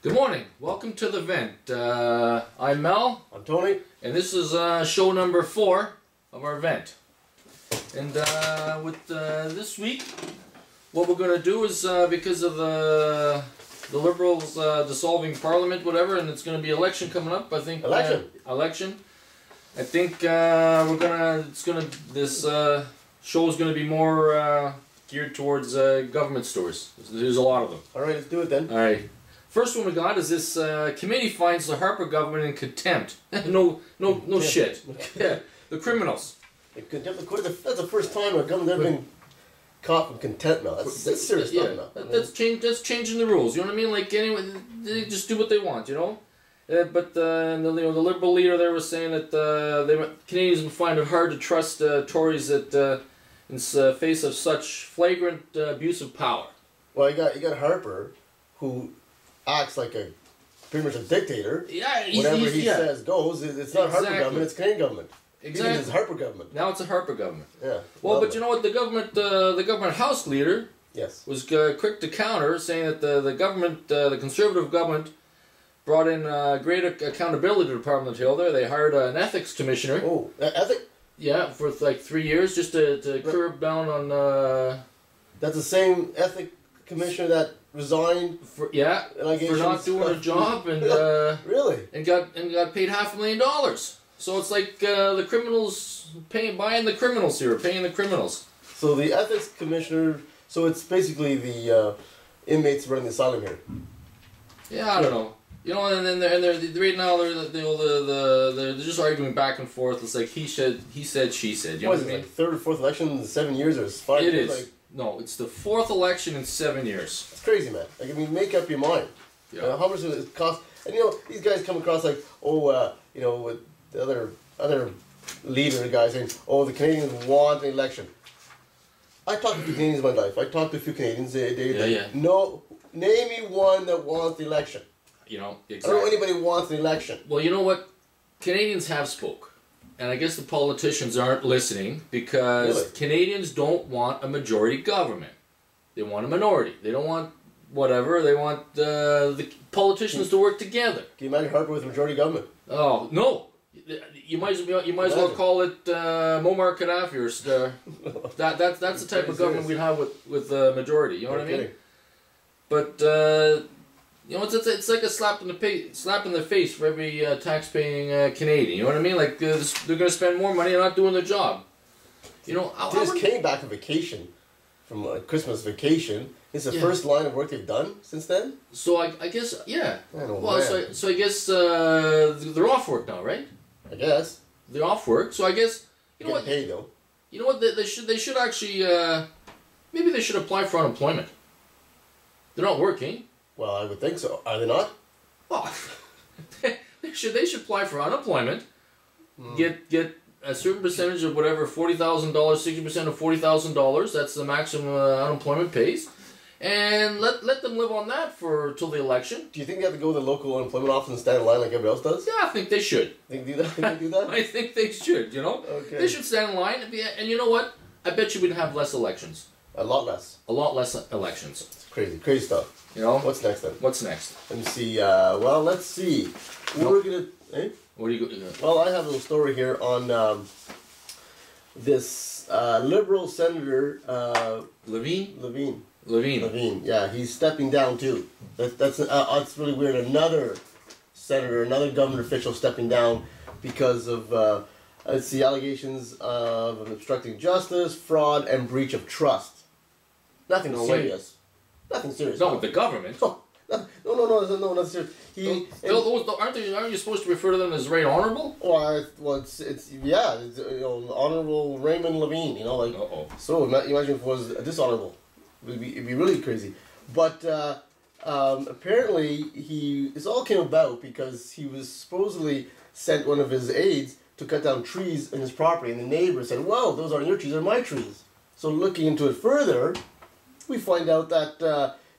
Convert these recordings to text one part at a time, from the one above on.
Good morning. Welcome to the vent. I'm Mel. I'm Tony. And this is show number 4 of our vent. And with this week, what we're going to do is because of the Liberals dissolving Parliament, whatever, and it's going to be election coming up. I think election. I think this show is going to be more geared towards government stores. There's a lot of them. All right, let's do it then. All right. First one we got is this committee finds the Harper government in contempt. no shit. Yeah, the criminals. Contempt of court. That's the first time a government's ever been caught in contempt now. That's serious stuff now. That's changing the rules. You know what I mean? Like anyway, they just do what they want. You know. But the Liberal leader there was saying that Canadians would find it hard to trust Tories in face of such flagrant abuse of power. Well, you got Harper, who acts like pretty much a dictator. Yeah, whatever he says goes. It's not Harper government. It's Canadian government. Exactly. It's Harper government. Now it's a Harper government. Yeah. Well, but you know what? The government House leader was quick to counter, saying that the Conservative government brought in great accountability to Parliament Hill. There, they hired an ethics commissioner. Oh, ethics? Yeah, for like 3 years, just to curb down on. That's the same ethics commissioner that resigned for not doing a job and really and got paid $500,000. So it's like the criminals buying the criminals here, paying the criminals. So the ethics commissioner. So it's basically the inmates running the asylum here. Yeah, I don't know. You know, and then they're right now they're just arguing back and forth. It's like he said, she said. You know what I mean? Like third or fourth election in 7 years or 5 years? It is. Like, no, it's the 4th election in 7 years. It's crazy, man. Like, I mean, make up your mind. Yeah. How much does it cost? And these guys come across like, with the other leader guys saying, the Canadians want an election. I talked to a few Canadians in my life. I talked to a few Canadians. No, name me one that wants the election. Exactly. I don't know anybody wants an election. Well, you know what? Canadians have spoke. And I guess the politicians aren't listening because Canadians don't want a majority government. They want a minority. They don't want whatever. They want the politicians to work together. Can you imagine Harper with a majority government? Oh, no. You might as well call it Muammar Gaddafi or that's the type of government we'd have with a majority. You know what I mean? But it's like a slap in the face for every tax-paying Canadian. You know what I mean? Like they're going to spend more money and not doing their job. They just came back on vacation from Christmas vacation. It's the first line of work they've done since then. So I guess I guess they're off work now, right? I guess they're off work. So I guess you know what? Paid though. You know what? They should actually maybe they should apply for unemployment. They're not working. Well, I would think so. Are they not? Oh, they should apply for unemployment. Get a certain percentage of whatever, $40,000, 60% of $40,000. That's the maximum unemployment pays, and let them live on that till the election. Do you think they have to go to the local unemployment office and stand in line like everybody else does? Yeah, I think they should. Think they do that? I think they should. Okay. They should stand in line, and you know what? I bet you we'd have less elections. A lot less. A lot less elections. It's crazy stuff. What's next then? What's next? Let me see. Let's see. We're gonna. What do you go? Well, I have a little story here on this Liberal Senator Levine. Yeah, he's stepping down too. That's really weird. Another senator, another government official stepping down because of allegations of obstructing justice, fraud, and breach of trust. Nothing serious. Nothing serious. No, with the government. No, nothing serious. Aren't you supposed to refer to them as right honorable? It's Honorable Raymond Levine. So imagine if it was dishonorable. It'd be really crazy. But apparently this all came about because he was supposedly sent one of his aides to cut down trees in his property, and the neighbor said, "Well, those aren't your trees; they're my trees." So looking into it further, we find out that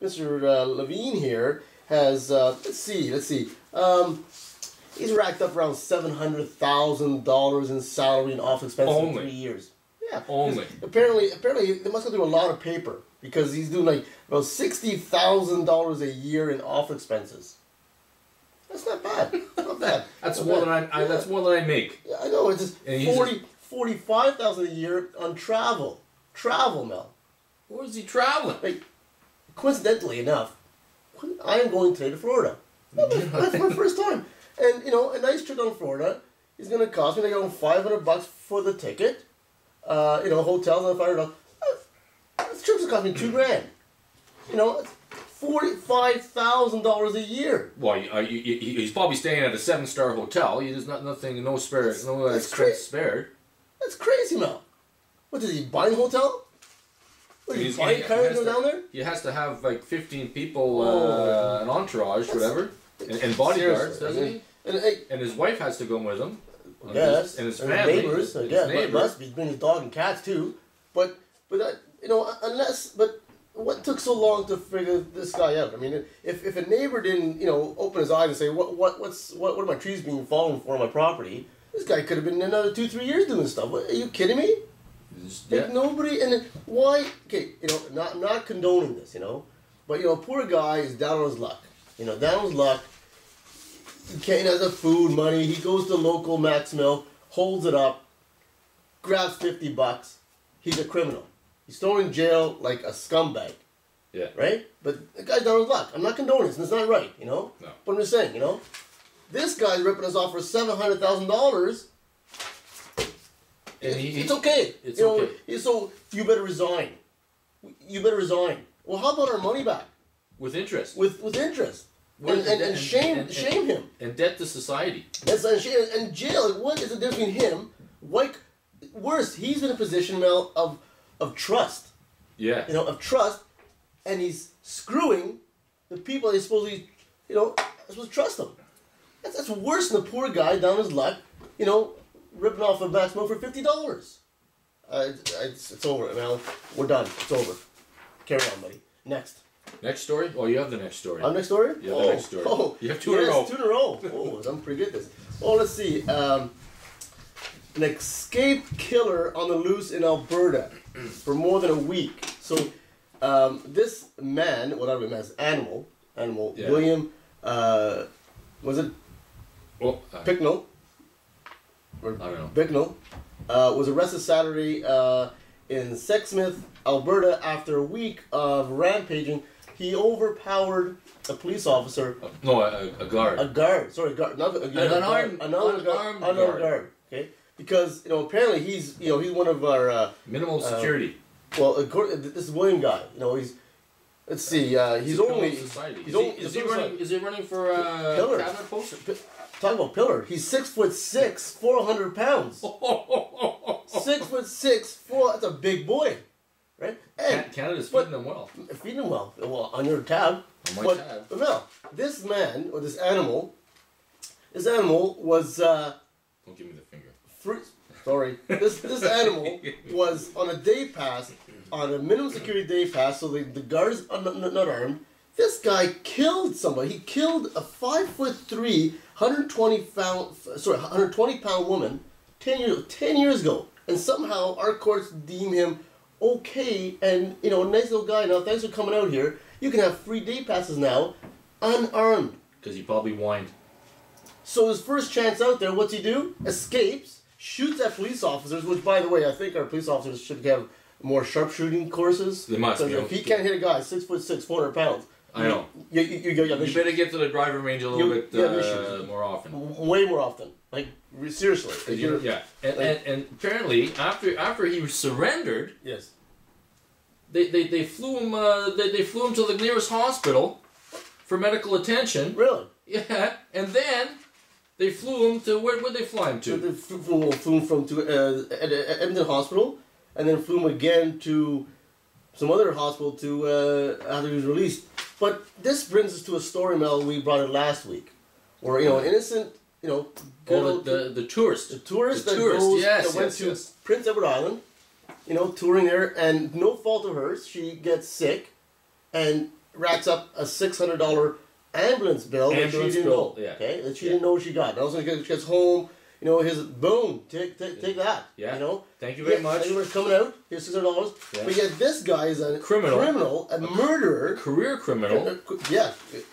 Mr. Levine here has let's see, he's racked up around $700,000 in salary and office expenses in 3 years. Yeah, only. Apparently, they must go through a lot of paper because he's doing like about $60,000 a year in office expenses. That's not bad. Not bad. That's more than that's more than I make. Yeah, I know. It's just And 45,000 a year on travel. Travel, Mel. Where is he traveling? Like, coincidentally enough, I am going today to Florida. That's my first time. And, a nice trip down to Florida is going to cost me like around $500 for the ticket. Hotels and $500. This trip's going to cost me $2,000. It's $45,000 a year. Well, he's probably staying at a 7-star hotel. There's nothing, no expense spared. That's crazy, Mel. What, did he buy a hotel? What, did he buy a car and go down there? He has to have like 15 people, an entourage, whatever, and bodyguards, doesn't he? And his wife has to go with him. Yes. And his family. Neighbors, I guess. But must be bringing his dog and cats too. But what took so long to figure this guy out? I mean, if a neighbor didn't, open his eyes and say, what are my trees being fallen for on my property? This guy could have been another 2-3 years doing stuff. Are you kidding me? Like nobody, and then why? Okay, not condoning this, but poor guy is down on his luck. Down on his luck. He can't have the food money. He goes to local Max Mill, holds it up, grabs $50. He's a criminal. He's thrown in jail like a scumbag. Yeah. Right? But the guy's down on his luck. I'm not condoning this, and it's not right, No. But I'm just saying, this guy's ripping us off for $700,000. It's okay. It's okay. So you better resign. You better resign. Well, how about our money back? With interest. With interest. And shame him. And debt to society. And jail. Like, what is the difference between him? Worse, he's in a position now of trust. Yeah. Of trust, and he's screwing the people that he's supposed to trust them. That's worse than the poor guy down his luck, ripping off a Max Mill for $50. It's over, Mel. We're done. It's over. Carry on, buddy. Next Next story? Oh, you have the next story. Next story? You have the next story. Oh, you have two in a row. 2 in a row. Oh, I'm pretty good at this. Oh, let's see. An escaped killer on the loose in Alberta for more than a week. So, this man, whatever man's animal, yeah. William, was it Bicknell? I don't know. Bicknell was arrested Saturday in Sexsmith, Alberta, after a week of rampaging. He overpowered a police officer. A guard. A guard. Sorry, a guard. Another guard. Okay, because apparently he's one of our minimum security. Well, this is William guy. He's. Let's see. He's only. Is he running for pillar? Cabinet post? Talk about pillar. He's 6'6", 400 pounds. 6'6", That's a big boy, right? And Canada's feeding him well. Feeding him well. Well, on your tab. On my tab. But no, this man or this animal was. Don't give me the finger. Sorry. This animal was on a day pass, on a minimum security day pass. So the guards are not armed. This guy killed somebody. He killed a 5'3", 120 pound woman 10 years ago, and somehow our courts deem him okay. And nice little guy. Now, thanks for coming out here. You can have free day passes now, unarmed. Because he probably whined. So his first chance out there, what's he do? Escapes, shoots at police officers. Which, by the way, I think our police officers should have more sharpshooting courses. They must. If he can't hit a guy 6'6", 400 pounds. I know. You better get to the driving range a little bit more often. Way more often. Like, seriously. Yeah. And apparently, after he surrendered, yes, they flew him. They flew him to the nearest hospital for medical attention. Really? Yeah. And then they flew him to where would they fly him to? They flew him to Edmonton Hospital, and then flew him again to some other hospital after he was released. But this brings us to a story, Mel. We brought it last week, where an innocent, girl, the tourist, that went to Prince Edward Island, touring there, and no fault of hers, she gets sick, and racks up a $600 ambulance bill that she didn't know. Yeah. Okay, that she didn't know she got. And also, she gets home, You know, his boom, take that. Yeah. You know. Thank you very much. Thank you for coming out. Here's $600. Yeah. But yet this guy is a Criminal. a murderer, Career criminal. Yeah,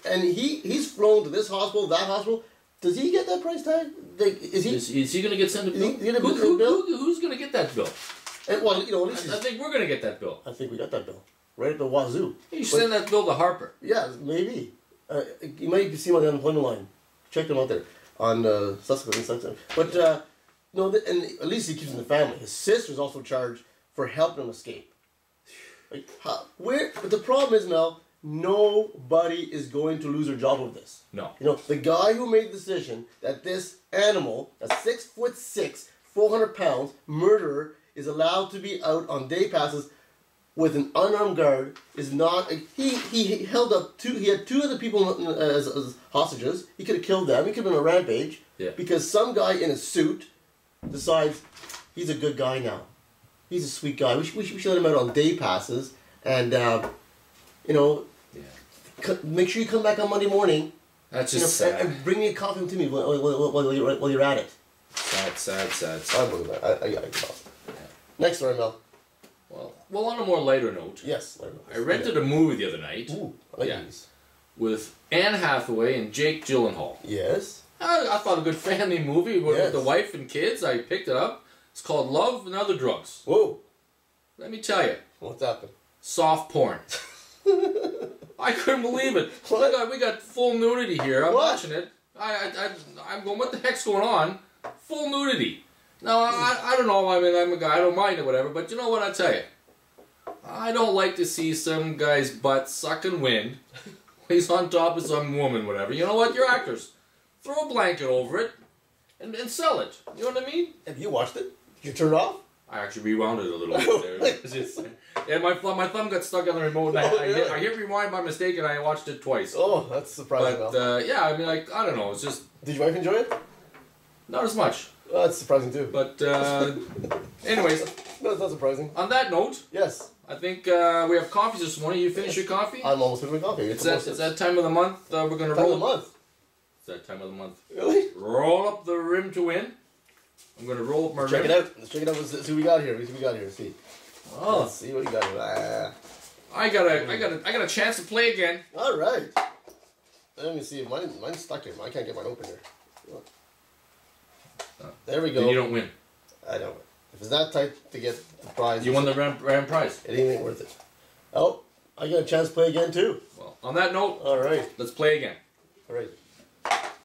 and he's flown to this hospital, that hospital. Does he get that price tag? Like, is he going to get sent a bill? Bill? Who's going to get that bill? And, well, you know, at least I think we're going to get that bill. I think we got that bill right at the wazoo. You should send that bill to Harper. Yeah, maybe. You might see him on the unemployment line. Check them out there on Sussex. But no, and at least he keeps in the family. His sister's also charged for helping him escape. Like, but the problem is, Mel, nobody is going to lose their job with this. No. You know, the guy who made the decision that this animal, a 6'6", 400 pounds murderer, is allowed to be out on day passes with an unarmed guard is not. He held up he had two other people as hostages. He could have killed them. He could have been a rampage. Yeah. Because some guy in a suit decides he's a good guy now. He's a sweet guy. We should let him out on day passes and you know. Yeah. Make sure you come back on Monday morning. That's just sad. And bring me a coffee to me while you're at it. Sad. I believe that. I got it. Next story, Mel. Well, on a more lighter note. Yes. I rented a movie the other night. Ooh, I like these. With Anne Hathaway and Jake Gyllenhaal. Yes. I thought a good family movie with the wife and kids. I picked it up. It's called Love and Other Drugs. Whoa. Let me tell you. What's happened? Soft porn. I couldn't believe it. We got full nudity here. I'm watching it. I'm going, what the heck's going on? Full nudity. Now, I don't know. I mean, I'm a guy. I don't mind it, whatever. But you know what? I tell you. I don't like to see some guy's butt sucking wind. He's on top of some woman, whatever. You know what? You're actors. Throw a blanket over it and sell it. You know what I mean? Have you watched it? Did you turn it off? I actually rewound it a little bit there. And my thumb got stuck on the remote, and I hit rewind by mistake, and I watched it twice. Oh, that's surprising. But yeah, I mean, like, I don't know. It's just. Did your wife enjoy it? Not as much. Well, that's surprising too. But anyways. No, it's not surprising. On that note. Yes. I think we have coffees this morning. You finished your coffee? I'm almost finished my coffee. It's that time of the month. We're gonna roll. Time of the month. It's that time of the month. Really? Roll up the rim to win. I'm gonna roll up my rim. Check it out. Let's check it out. Let's see what we got here. See. Oh. Let's see what we got here. I got a chance to play again. All right. Let me see. Mine's stuck here. I can't get mine open here. There we go. Then you don't win. I don't. If it's that tight to get the prize. You won the RAM prize. It ain't worth it. Oh, I got a chance to play again too. Well, on that note. All right. Let's play again. All right.